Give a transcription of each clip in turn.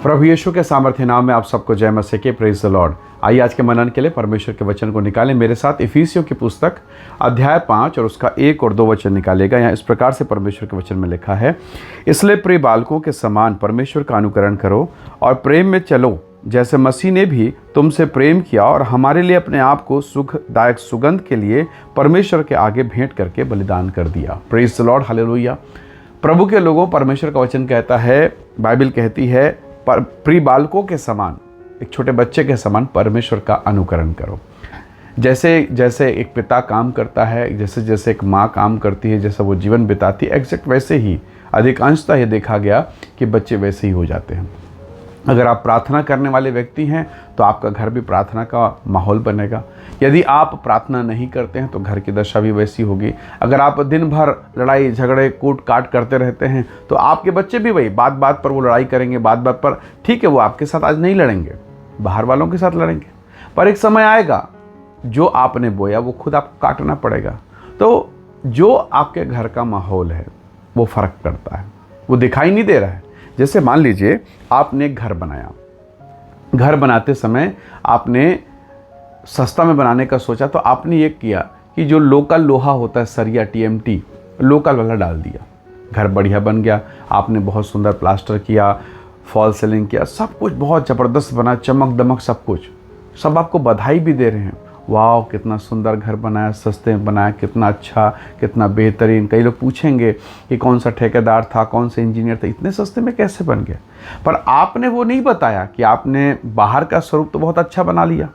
प्रभु यीशु के सामर्थ्य नाम में आप सबको जय मसीह के प्रेज द लॉर्ड। आइए आज के मनन के लिए परमेश्वर के वचन को निकालें। मेरे साथ इफिसियों की पुस्तक अध्याय 5 और उसका 1 और 2 वचन निकालेगा। यहाँ इस प्रकार से परमेश्वर के वचन में लिखा है, इसलिए प्रिय बालकों के समान परमेश्वर का अनुकरण करो और प्रेम में चलो, जैसे मसीह ने भी तुमसे प्रेम किया और हमारे लिए अपने आप को सुखदायक सुगंध के लिए परमेश्वर के आगे भेंट करके बलिदान कर दिया। Praise the Lord, hallelujah. प्रभु के लोगों, परमेश्वर का वचन कहता है, बाइबल कहती है, प्रिय बालकों के समान, एक छोटे बच्चे के समान परमेश्वर का अनुकरण करो। जैसे जैसे एक पिता काम करता है, जैसे जैसे एक माँ काम करती है, जैसा वो जीवन बिताती है, एग्जैक्ट वैसे ही अधिकांशतः ये देखा गया कि बच्चे वैसे ही हो जाते हैं। अगर आप प्रार्थना करने वाले व्यक्ति हैं तो आपका घर भी प्रार्थना का माहौल बनेगा। यदि आप प्रार्थना नहीं करते हैं तो घर की दशा भी वैसी होगी। अगर आप दिन भर लड़ाई झगड़े कूट काट करते रहते हैं तो आपके बच्चे भी वही बात बात पर वो लड़ाई करेंगे, बात बात पर। ठीक है, वो आपके साथ आज नहीं लड़ेंगे, बाहर वालों के साथ लड़ेंगे, पर एक समय आएगा जो आपने बोया वो खुद आपको काटना पड़ेगा। तो जो आपके घर का माहौल है वो फ़र्क करता है, वो दिखाई नहीं दे रहा है। जैसे मान लीजिए आपने एक घर बनाया, घर बनाते समय आपने सस्ता में बनाने का सोचा, तो आपने ये किया कि जो लोकल लोहा होता है, सरिया टीएमटी लोकल वाला डाल दिया। घर बढ़िया बन गया, आपने बहुत सुंदर प्लास्टर किया, फॉल सीलिंग किया, सब कुछ बहुत ज़बरदस्त बना, चमक दमक सब कुछ। सब आपको बधाई भी दे रहे हैं, वाह कितना सुंदर घर बनाया, सस्ते में बनाया, कितना अच्छा, कितना बेहतरीन। कई लोग पूछेंगे कि कौन सा ठेकेदार था, कौन से इंजीनियर था, इतने सस्ते में कैसे बन गया। पर आपने वो नहीं बताया कि आपने बाहर का स्वरूप तो बहुत अच्छा बना लिया,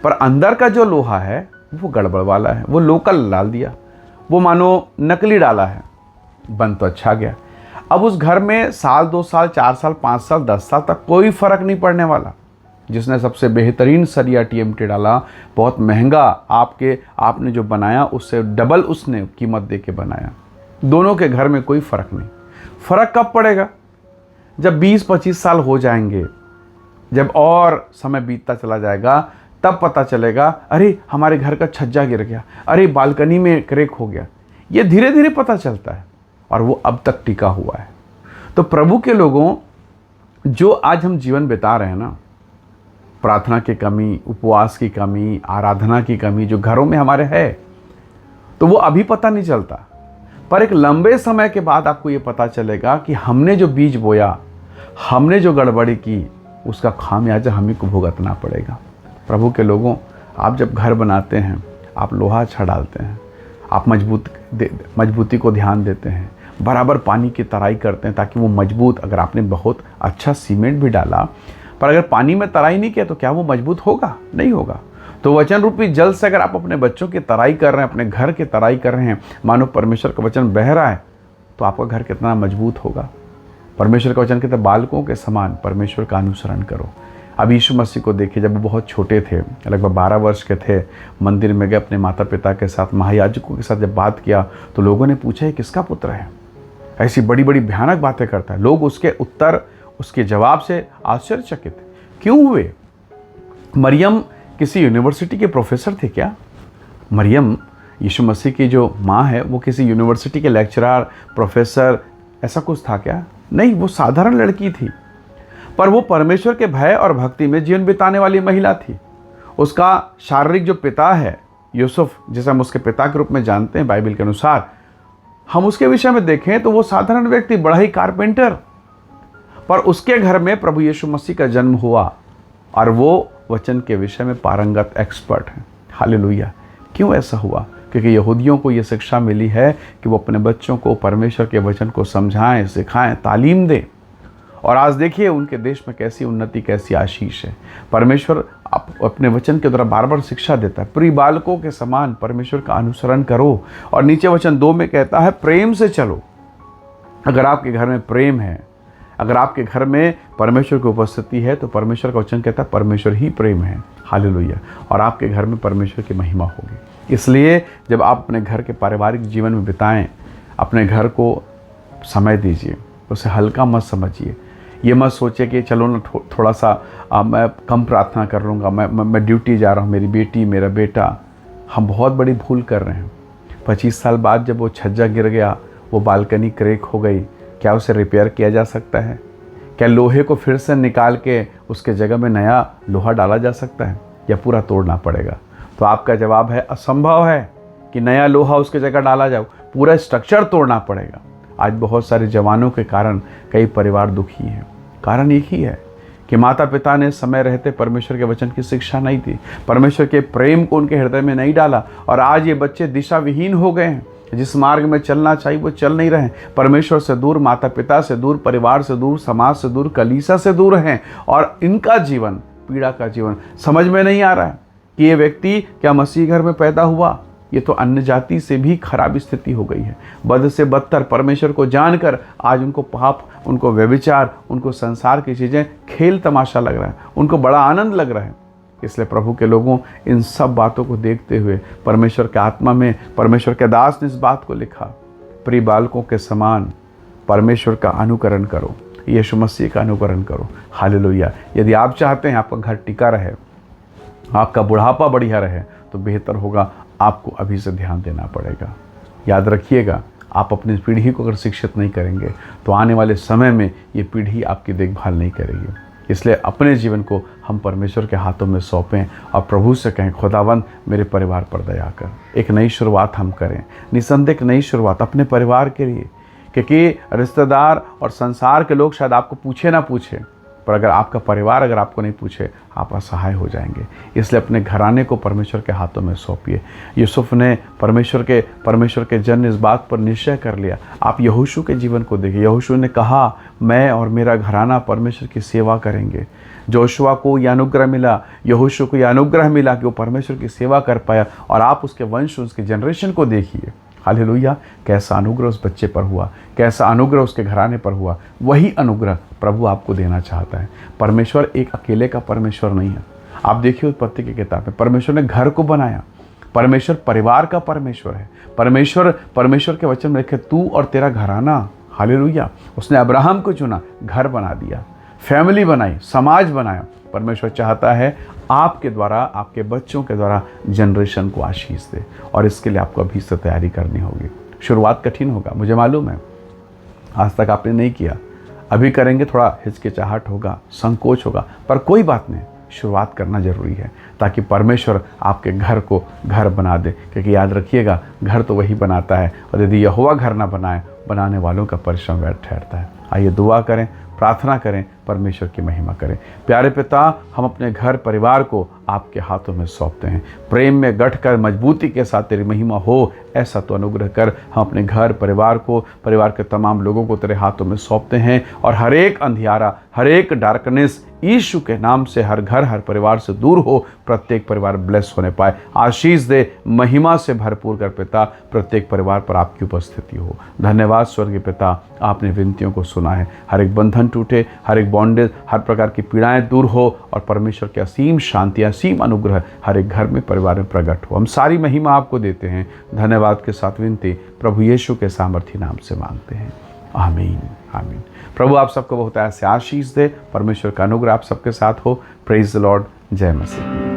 पर अंदर का जो लोहा है वो गड़बड़ वाला है, वो लोकल डाल दिया, वो मानो नकली डाला है। बन तो अच्छा गया। अब उस घर में साल 2 साल 4 साल 5 साल 10 साल तक कोई फ़र्क नहीं पड़ने वाला। जिसने सबसे बेहतरीन सरिया टीएमटी डाला, बहुत महंगा, आपने जो बनाया उससे डबल उसने कीमत दे के बनाया, दोनों के घर में कोई फ़र्क नहीं। फ़र्क कब पड़ेगा? जब 20-25 साल हो जाएंगे, जब और समय बीतता चला जाएगा, तब पता चलेगा, अरे हमारे घर का छज्जा गिर गया, अरे बालकनी में क्रैक हो गया। ये धीरे धीरे पता चलता है और वो अब तक टिका हुआ है। तो प्रभु के लोगों, जो आज हम जीवन बिता रहे हैं ना, प्रार्थना की कमी, उपवास की कमी, आराधना की कमी जो घरों में हमारे है, तो वो अभी पता नहीं चलता, पर एक लंबे समय के बाद आपको ये पता चलेगा कि हमने जो बीज बोया, हमने जो गड़बड़ी की, उसका खामियाजा हमें को भुगतना पड़ेगा। प्रभु के लोगों, आप जब घर बनाते हैं, आप लोहा अच्छा डालते हैं, आप मजबूती को ध्यान देते हैं, बराबर पानी की तराई करते हैं ताकि वो मजबूत। अगर आपने बहुत अच्छा सीमेंट भी डाला, पर अगर पानी में तराई नहीं किया तो क्या वो मजबूत होगा? नहीं होगा। तो वचन रूपी जल से अगर आप अपने बच्चों की तराई कर रहे हैं, अपने घर की तराई कर रहे हैं, मानो परमेश्वर का वचन बह रहा है, तो आपका घर कितना मजबूत होगा। परमेश्वर का वचन कहता है, बालकों के समान परमेश्वर का अनुसरण करो। अब यीशु मसीह को देखिए, जब वो बहुत छोटे थे, लगभग 12 वर्ष के थे, मंदिर में गए अपने माता पिता के साथ, महायाजकों के साथ जब बात किया तो लोगों ने पूछा, ये किसका पुत्र है? ऐसी बड़ी बड़ी भयानक बातें करता है। लोग उसके उत्तर, उसके जवाब से आश्चर्यचकित क्यों हुए? मरियम किसी यूनिवर्सिटी के प्रोफेसर थे क्या? मरियम, यीशु मसीह की जो माँ है, वो किसी यूनिवर्सिटी के लेक्चरर, प्रोफेसर, ऐसा कुछ था क्या? नहीं, वो साधारण लड़की थी, पर वो परमेश्वर के भय और भक्ति में जीवन बिताने वाली महिला थी। उसका शारीरिक जो पिता है, यूसुफ, जिसे हम उसके पिता के रूप में जानते हैं बाइबल के अनुसार, हम उसके विषय में देखें तो वो साधारण व्यक्ति, बड़ा ही कारपेंटर, पर उसके घर में प्रभु यीशु मसीह का जन्म हुआ और वो वचन के विषय में पारंगत एक्सपर्ट हैं। हालेलुया। क्यों ऐसा हुआ? क्योंकि यहूदियों को ये शिक्षा मिली है कि वो अपने बच्चों को परमेश्वर के वचन को समझाएं, सिखाएं, तालीम दें। और आज देखिए उनके देश में कैसी उन्नति, कैसी आशीष है। परमेश्वर अपने वचन के द्वारा बार बार शिक्षा देता है, प्रिय बालकों के समान परमेश्वर का अनुसरण करो। और नीचे वचन 2 में कहता है, प्रेम से चलो। अगर आपके घर में प्रेम है, अगर आपके घर में परमेश्वर की उपस्थिति है, तो परमेश्वर का वचन कहता है परमेश्वर ही प्रेम है। हालेलुया। और आपके घर में परमेश्वर की महिमा होगी। इसलिए जब आप अपने घर के पारिवारिक जीवन में बिताएं, अपने घर को समय दीजिए, उसे हल्का मत समझिए। ये मत सोचिए कि चलो ना थोड़ा सा मैं कम प्रार्थना कर लूँगा, मैं ड्यूटी जा रहा हूँ, मेरी बेटी, मेरा बेटा। हम बहुत बड़ी भूल कर रहे हैं। 25 साल बाद जब वो छज्जा गिर गया, वो बालकनी क्रैक हो गई, क्या उसे रिपेयर किया जा सकता है? क्या लोहे को फिर से निकाल के उसके जगह में नया लोहा डाला जा सकता है या पूरा तोड़ना पड़ेगा? तो आपका जवाब है असंभव है कि नया लोहा उसके जगह डाला जाए, पूरा स्ट्रक्चर तोड़ना पड़ेगा। आज बहुत सारे जवानों के कारण कई परिवार दुखी हैं। कारण एक ही है कि माता पिता ने समय रहते परमेश्वर के वचन की शिक्षा नहीं दी, परमेश्वर के प्रेम को उनके हृदय में नहीं डाला, और आज ये बच्चे दिशा विहीन हो गए हैं। जिस मार्ग में चलना चाहिए वो चल नहीं रहे हैं। परमेश्वर से दूर, माता पिता से दूर, परिवार से दूर, समाज से दूर, कलीसिया से दूर हैं, और इनका जीवन पीड़ा का जीवन। समझ में नहीं आ रहा है कि ये व्यक्ति क्या मसीह घर में पैदा हुआ? ये तो अन्य जाति से भी खराब स्थिति हो गई है। बद से बदतर परमेश्वर को जानकर आज उनको पाप, उनको व्यभिचार, उनको संसार की चीज़ें खेल तमाशा लग रहा है, उनको बड़ा आनंद लग रहा है। इसलिए प्रभु के लोगों, इन सब बातों को देखते हुए परमेश्वर के आत्मा में परमेश्वर के दास ने इस बात को लिखा, प्रिय बालकों के समान परमेश्वर का अनुकरण करो, यीशु मसीह का अनुकरण करो। हालेलुया। यदि आप चाहते हैं आपका घर टिका रहे, आपका बुढ़ापा बढ़िया रहे, तो बेहतर होगा आपको अभी से ध्यान देना पड़ेगा। याद रखिएगा, आप अपनी पीढ़ी को अगर शिक्षित नहीं करेंगे तो आने वाले समय में ये पीढ़ी आपकी देखभाल नहीं करेगी। इसलिए अपने जीवन को हम परमेश्वर के हाथों में सौंपें और प्रभु से कहें, खुदावंद मेरे परिवार पर दया कर। एक नई शुरुआत हम करें, निसंदेह एक नई शुरुआत अपने परिवार के लिए, क्योंकि रिश्तेदार और संसार के लोग शायद आपको पूछे ना पूछे, पर अगर आपका परिवार अगर आपको नहीं पूछे, आप असहाय हो जाएंगे। इसलिए अपने घराने को परमेश्वर के हाथों में सौंपिए। यूसुफ ने परमेश्वर के जन इस बात पर निश्चय कर लिया। आप यहोशू के जीवन को देखिए। यहोशू ने कहा, मैं और मेरा घराना परमेश्वर की सेवा करेंगे। जोशुआ को यह अनुग्रह मिला, यहोशू को यह अनुग्रह मिला कि वो परमेश्वर की सेवा कर पाया। और आप उसके वंश, उसके जनरेशन को देखिए। हालेलुया। कैसा अनुग्रह उस बच्चे पर हुआ, कैसा अनुग्रह उसके घराने पर हुआ। वही अनुग्रह प्रभु आपको देना चाहता है। परमेश्वर एक अकेले का परमेश्वर नहीं है। आप देखिए उत्पत्ति की किताब में परमेश्वर ने घर को बनाया। परमेश्वर परिवार का परमेश्वर है। परमेश्वर के वचन में लिखे, तू और तेरा घराना। हालेलुया। उसने अब्राहम को चुना, घर बना दिया, फैमिली बनाई, समाज बनाया। परमेश्वर चाहता है आपके द्वारा, आपके बच्चों के द्वारा जनरेशन को आशीष दे, और इसके लिए आपको अभी से तैयारी करनी होगी। शुरुआत कठिन होगा, मुझे मालूम है। आज तक आपने नहीं किया, अभी करेंगे, थोड़ा हिचकिचाहट होगा, संकोच होगा, पर कोई बात नहीं, शुरुआत करना जरूरी है, ताकि परमेश्वर आपके घर को घर बना दे। क्योंकि याद रखिएगा, घर तो वही बनाता है, और यदि यहोवा घर ना बनाए, बनाने वालों का परिश्रम व्यर्थ ठहरता है। आइए दुआ करें, प्रार्थना करें, परमेश्वर की महिमा करें। प्यारे पिता, हम अपने घर परिवार को आपके हाथों में सौंपते हैं। प्रेम में गढ़कर मजबूती के साथ तेरी महिमा हो, ऐसा तो अनुग्रह कर। हम अपने घर परिवार को, परिवार के तमाम लोगों को तेरे हाथों में सौंपते हैं, और हर एक अंधियारा, हर एक डार्कनेस यीशु के नाम से हर घर, हर परिवार से दूर हो। प्रत्येक परिवार ब्लेस होने पाए। आशीष दे, महिमा से भरपूर कर पिता। प्रत्येक परिवार पर आपकी उपस्थिति हो। धन्यवाद स्वर्गीय पिता, आपने विनतियों को सुना है। हर एक बंधन टूटे, हर एक बॉन्डेज, हर प्रकार की पीड़ाएं दूर हो, और परमेश्वर की असीम शांति, असीम अनुग्रह हर एक घर में, परिवार में प्रकट हो। हम सारी महिमा आपको देते हैं। धन्यवाद के साथ विनती प्रभु यीशु के सामर्थी नाम से मांगते हैं। आमीन, आमीन। प्रभु आप सबको बहुत ऐसे आशीष दे। परमेश्वर का अनुग्रह आप सबके साथ हो। Praise the Lord. जय मसीह।